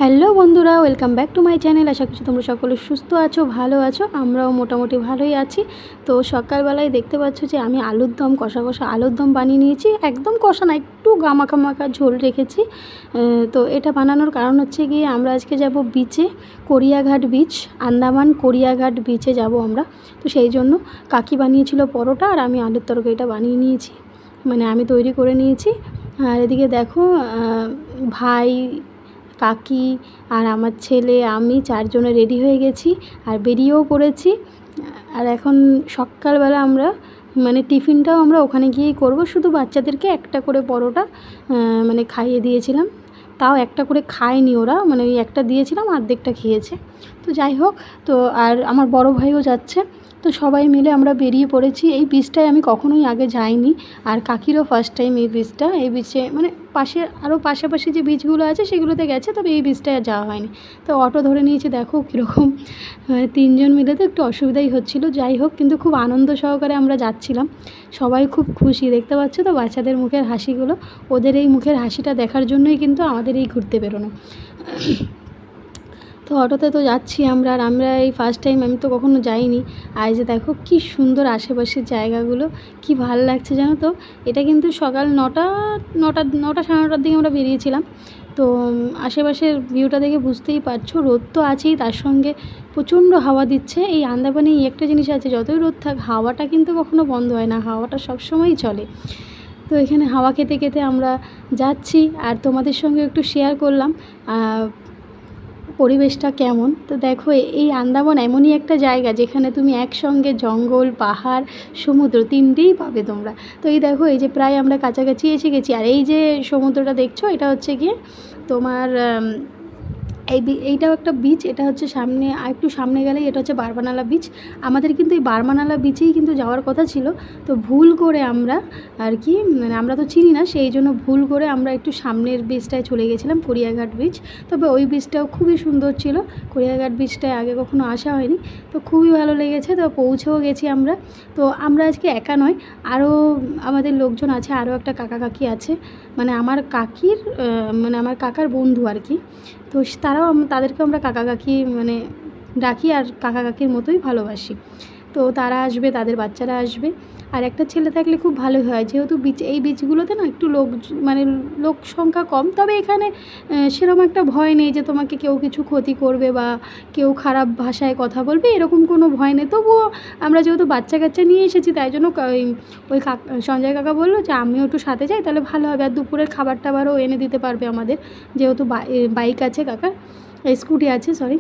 Hello বন্ধুরা, welcome back to my channel. আশা করছি তোমরা সকলে সুস্থ আছো, ভালো আছো। আমরাও মোটামুটি ভালোই আছি। তো সকালবেলায় দেখতে পাচ্ছ যে আমি আলুর দম, কষা কষা আলুর দম বানিয়ে নিয়েছি। একদম কষা না, একটু মাখা মাখা ঝোল রেখেছি। তো এটা বানানোর কারণ হচ্ছে গিয়ে আমরা আজকে যাব বিচে, করিয়াঘাট বিচ, আন্দামান করিয়াঘাট বিচে যাব আমরা। তো সেই জন্য কাকি বানিয়েছিল পরোটা আর আমি আলুর তরকারিটা বানিয়ে নিয়েছি, মানে আমি তৈরি করে নিয়েছি। আর এদিকে দেখো ভাই, কাকি আর আমার ছেলে, আমি চারজনে রেডি হয়ে গেছি আর বেরিয়েও পড়েছি। আর এখন সকালবেলা আমরা মানে টিফিনটাও আমরা ওখানে গিয়েই করব। শুধু বাচ্চাদেরকে একটা করে পরোটা মানে খাইয়ে দিয়েছিলাম, তাও একটা করে খায়নি ওরা, মানে ওই একটা দিয়েছিলাম, অর্ধেকটা খেয়েছে। তো যাই হোক, তো আর আমার বড় ভাইও যাচ্ছে। তো সবাই মিলে আমরা বেরিয়ে পড়েছি। এই বীচটায় আমি কখনোই আগে যাইনি, আর কাকিরও ফার্স্ট টাইম এই বীচটা। এই বীচে মানে পাশে আরও পাশাপাশি যে বীচগুলো আছে সেগুলোতে গেছে, তবে এই বীচটায় যাওয়া হয়নি। তো অটো ধরে নিয়েছি, দেখো কীরকম, মানে তিনজন মিলে তো একটু অসুবিধাই হচ্ছিলো। যাই হোক, কিন্তু খুব আনন্দ সহকারে আমরা যাচ্ছিলাম, সবাই খুব খুশি। দেখতে পাচ্ছ তো বাচ্চাদের মুখের হাসিগুলো, ওদের এই মুখের হাসিটা দেখার জন্যই কিন্তু আমাদের এই ঘুরতে বেরোনো। তো অটোতে তো যাচ্ছি আমরা, আর আমরা এই ফার্স্ট টাইম, আমি তো কখনো যাইনি। আর যে দেখো কি সুন্দর আশেপাশের জায়গাগুলো, কি ভালো লাগছে জানো তো। এটা কিন্তু সকাল নটা সাড়ে নটার দিকে আমরা বেরিয়েছিলাম। তো আশেপাশের ভিউটা দেখে বুঝতেই পারছো, রোদ তো আছেই, তার সঙ্গে প্রচণ্ড হাওয়া দিচ্ছে। এই আন্দামানে এই একটা জিনিস আছে, যতই রোদ থাক হাওয়াটা কিন্তু কখনো বন্ধ হয় না, হাওয়াটা সবসময়ই চলে। তো এখানে হাওয়া খেতে খেতে আমরা যাচ্ছি, আর তোমাদের সঙ্গে একটু শেয়ার করলাম পরিবেশটা কেমন। তো দেখো, এই আন্দামান এমনই একটা জায়গা যেখানে তুমি একসঙ্গে জঙ্গল, পাহাড়, সমুদ্র তিনটেই পাবে তোমরা। তো এই দেখো, এই যে প্রায় আমরা কাছাকাছি এসে গেছি। আর এই যে সমুদ্রটা দেখছো, এটা হচ্ছে গিয়ে তোমার এইটাও একটা বিচ। এটা হচ্ছে সামনে, আর একটু সামনে গেলেই এটা হচ্ছে বারবানালা বিচ। আমাদের কিন্তু এই বারবানালা বিচেই কিন্তু যাওয়ার কথা ছিল, তো ভুল করে আমরা আর কি, মানে আমরা তো চিনি না, সেই জন্য ভুল করে আমরা একটু সামনের বিচটায় চলে গেছিলাম, করিয়াঘাট বিচ। তবে ওই বিচটাও খুবই সুন্দর ছিল। করিয়াঘাট বিচটায় আগে কখনো আসা হয়নি, তো খুবই ভালো লেগেছে। তো পৌঁছেও গেছি আমরা। তো আমরা আজকে একা নয়, আরও আমাদের লোকজন আছে, আরও একটা কাকা কাকি আছে, মানে আমার কাকির মানে আমার কাকার বন্ধু আর কি। তো তাদেরকে আমরা কাকা কাকি মানে ডাকি, আর কাকা কাকির মতোই ভালোবাসি। তো তারা আসবে, তাদের বাচ্চারা আসবে, আর একটা ছেলে থাকলে খুব ভালো হয়। যেহেতু এই বিচগুলোতে না একটু মানে লোক সংখ্যা কম, তবে এখানে সেরকম একটা ভয় নেই যে তোমাকে কেউ কিছু ক্ষতি করবে বা কেউ খারাপ ভাষায় কথা বলবে, এরকম কোনো ভয় নেই। তবুও আমরা যেহেতু বাচ্চা কাচ্চা নিয়ে এসেছি, তাই জন্য ওই সঞ্জয় কাকা বললো যে আমিও একটু সাথে যাই, তাহলে ভালো হবে। আর দুপুরের খাবার টাবারও এনে দিতে পারবে আমাদের, যেহেতু বাইক আছে কাকার, স্কুটি আছে সরি।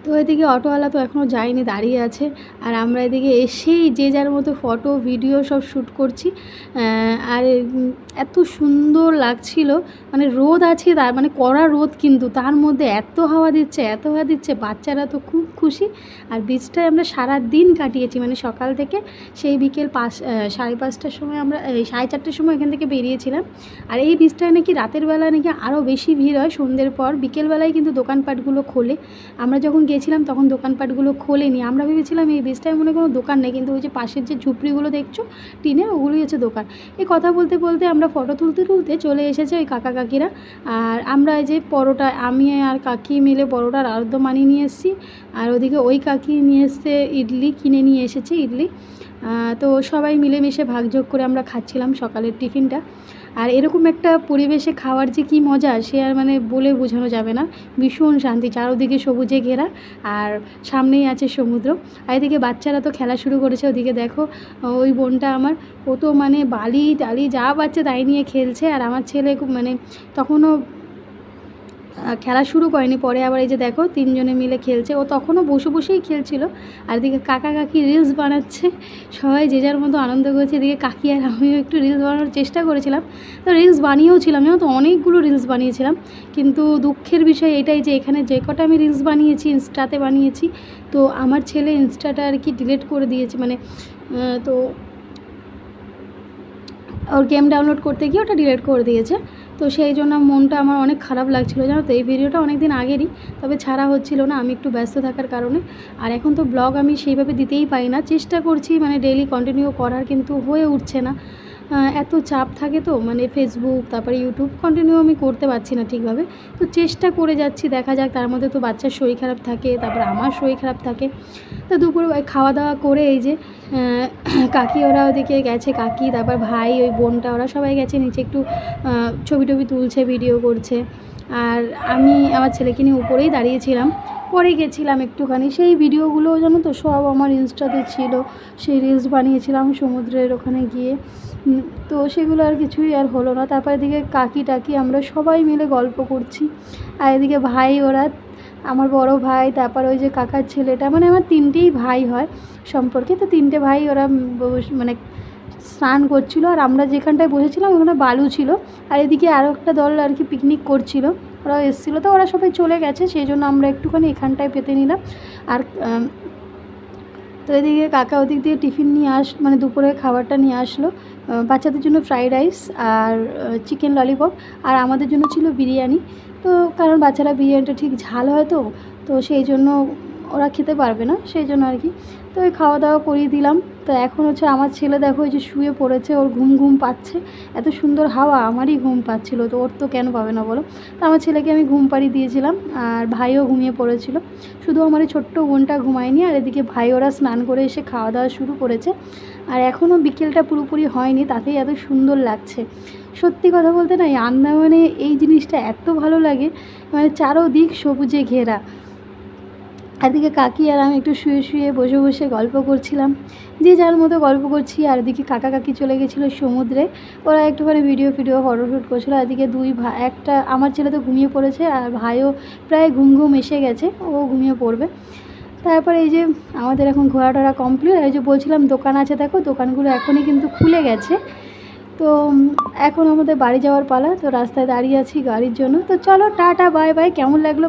তো এদিকে অটোওয়ালা তো এখনও যায়নি, দাঁড়িয়ে আছে। আর আমরা এদিকে এসেই যে যার মতো ফটো ভিডিও সব শ্যুট করছি। আর এত সুন্দর লাগছিল, মানে রোদ আছে, তার মানে কড়া রোদ, কিন্তু তার মধ্যে এত হাওয়া দিচ্ছে, বাচ্চারা তো খুব খুশি। আর বিচটায় আমরা সারা দিন কাটিয়েছি, মানে সকাল থেকে সেই বিকেল 5:30টার সময় আমরা 4:30টার সময় এখান থেকে বেরিয়েছিলাম। আর এই বিচটায় নাকি রাতের বেলা নাকি আরও বেশি ভিড় হয় সন্ধ্যের পর। বিকেলবেলায় কিন্তু দোকানপাটগুলো খোলে, আমরা যখন গেছিলাম তখন দোকানপাটগুলো খোলেনি। আমরা ভেবেছিলাম এই বিচটায় মনে কোনো দোকান নেই, কিন্তু ওই যে পাশের যে ঝুপড়িগুলো দেখছো টিনের, ওগুলোই হচ্ছে দোকান। এই কথা বলতে বলতে আমরা ফটো তুলতে চলে এসেছে ওই কাকা কাকিরা। আর আমরা এই যে পরোটা, আমি আর কাকি মিলে পরোটার আলুর দম বানিয়ে নিয়ে এসেছি, আর ওদিকে ওই কাকি নিয়ে এসছে ইডলি, কিনে নিয়ে এসেছে ইডলি। তো সবাই মিলেমিশে ভাগযোগ করে আমরা খাচ্ছিলাম সকালের টিফিনটা। আর এরকম একটা পরিবেশে খাওয়ার যে কী মজা, সে আর মানে বলে বোঝানো যাবে না। ভীষণ শান্তি, চারোদিকে সবুজে ঘেরা, আর সামনেই আছে সমুদ্র। আর এদিকে বাচ্চারা তো খেলা শুরু করেছে। ওদিকে দেখো ওই বোনটা আমার, ও তো মানে বালি টালি যা পাচ্ছে তাই নিয়ে খেলছে। আর আমার ছেলে মানে তখনও খেলা শুরু করেনি, পরে আবার এই যে দেখো তিনজনে মিলে খেলছে। ও তখনও বসেই খেলছিল। আর এদিকে কাকা কাকি রিলস বানাচ্ছে, সবাই যে যার মতো আনন্দ করছে। এদিকে কাকি আর আমিও একটু রিলস বানানোর চেষ্টা করেছিলাম, তো রিলস বানিয়েও ছিলাম, জানো তো অনেকগুলো রিলস বানিয়েছিলাম। কিন্তু দুঃখের বিষয় এটাই যে এখানে যে কটা আমি রিলস বানিয়েছি ইনস্টাতে বানিয়েছি, তো আমার ছেলে ইনস্টাটা আর কি ডিলিট করে দিয়েছে, মানে তো ওর গেম ডাউনলোড করতে গিয়ে ওটা ডিলিট করে দিয়েছে। তো সেই জন্য মনটা আমার অনেক খারাপ লাগছিলো, জানো তো। এই ভিডিওটা অনেক দিন আগেরই, তবে ছাড়া হচ্ছিল না, আমি একটু ব্যস্ত থাকার কারণে। আর এখন তো ব্লগ আমি সেইভাবে দিতেই পারি না, চেষ্টা করছি মানে ডেইলি কন্টিনিউ করার, কিন্তু হয়ে উঠছে না। এত চাপ থাকে তো মানে ফেসবুক তারপরে ইউটিউব কন্টিনিউ আমি করতে পারছি না ঠিকভাবে। তো চেষ্টা করে যাচ্ছি, দেখা যাক। তার মধ্যে তো বাচ্চার শরীর খারাপ থাকে, তারপরে আমার শরীর খারাপ থাকে। তো দুপুরে খাওয়া দাওয়া করে এই যে কাকি ওরা ওদিকে গেছে, কাকি তারপর ভাই ওই বোনটা ওরা সবাই গেছে নিচে একটু ছবি টবি তুলছে, ভিডিও করছে। আর আমি আমার ছেলেকে নিয়ে উপরেই দাঁড়িয়েছিলাম। পরে গেছিলাম একটুখানি, সেই ভিডিওগুলো জানো তো সব আমার ইনস্টাতে ছিল, সেই রিলস বানিয়েছিলাম সমুদ্রের ওখানে গিয়ে। তো সেগুলো আর কিছুই আর হলো না। তারপর এদিকে কাকি টাকি আমরা সবাই মিলে গল্প করছি, আর এদিকে ভাই ওরা, আমার বড় ভাই, তারপর ওই যে কাকার ছেলেটা, মানে আমার 3টেই ভাই হয় সম্পর্কে। তো 3টে ভাই ওরা মানে স্নান করছিল, আর আমরা যেখানটায় বসেছিলাম ওখানে বালু ছিল। আর এদিকে আরও একটা দল আর কি পিকনিক করছিল, ওরাও এসেছিলো। তো ওরা সবাই চলে গেছে, সেই জন্য আমরা একটুখানি এখানটায় পেতে নিলাম। আর তো এদিকে কাকা ওদিক দিয়ে টিফিন নিয়ে মানে দুপুরের খাবারটা নিয়ে আসলো। বাচ্চাদের জন্য ফ্রাইড রাইস আর চিকেন ললিপপ, আর আমাদের জন্য ছিল বিরিয়ানি। তো কারণ বাচ্চারা বিরিয়ানিটা ঠিক ঝাল হয়, তো সেই জন্য ওরা খেতে পারবে না, সেই জন্য আর কি। তো ওই খাওয়া দাওয়া করিয়ে দিলাম। তো এখন হচ্ছে আমার ছেলে দেখো ওই যে শুয়ে পড়েছে, ওর ঘুম ঘুম পাচ্ছে। এত সুন্দর হাওয়া, আমারই ঘুম পাচ্ছিল, তো ওর তো কেন পাবে না বলো। তো আমার ছেলেকে আমি ঘুম পাড়িয়ে দিয়েছিলাম, আর ভাইও ঘুমিয়ে পড়েছিল। শুধু আমার এই ছোট্ট বোনটা ঘুমায়নি। আর এদিকে ভাই ওরা স্নান করে এসে খাওয়া দাওয়া শুরু করেছে। আর এখনও বিকেলটা পুরোপুরি হয়নি, তাতেই এত সুন্দর লাগছে। সত্যি কথা বলতে না, এই আন্দামানে এই জিনিসটা এত ভালো লাগে, মানে চারোদিক সবুজে ঘেরা। এদিকে কাকি আর আমি একটু শুয়ে শুয়ে বসে বসে গল্প করছিলাম, যে যার মতো গল্প করছি। আর এদিকে কাকা কাকি চলে গেছিলো সমুদ্রে, ওরা একটুখানি ভিডিও ফটোশ্যুট করছিলো। এদিকে দুই ভাই, একটা আমার ছেলে তো ঘুমিয়ে পড়েছে, আর ভাইও প্রায় ঘুম ঘুম এসে গেছে, ও ঘুমিয়ে পড়বে। তারপরে এই যে আমাদের এখন ঘোরা টোরা কমপ্লিট। আর এই যে বলছিলাম দোকান আছে, দেখো দোকানগুলো এখনই কিন্তু খুলে গেছে। তো এখন আমাদের বাড়ি যাওয়ার পালা। তো রাস্তায় দাঁড়িয়ে আছি গাড়ির জন্য। তো চলো টাটা বাই বাই। কেমন লাগলো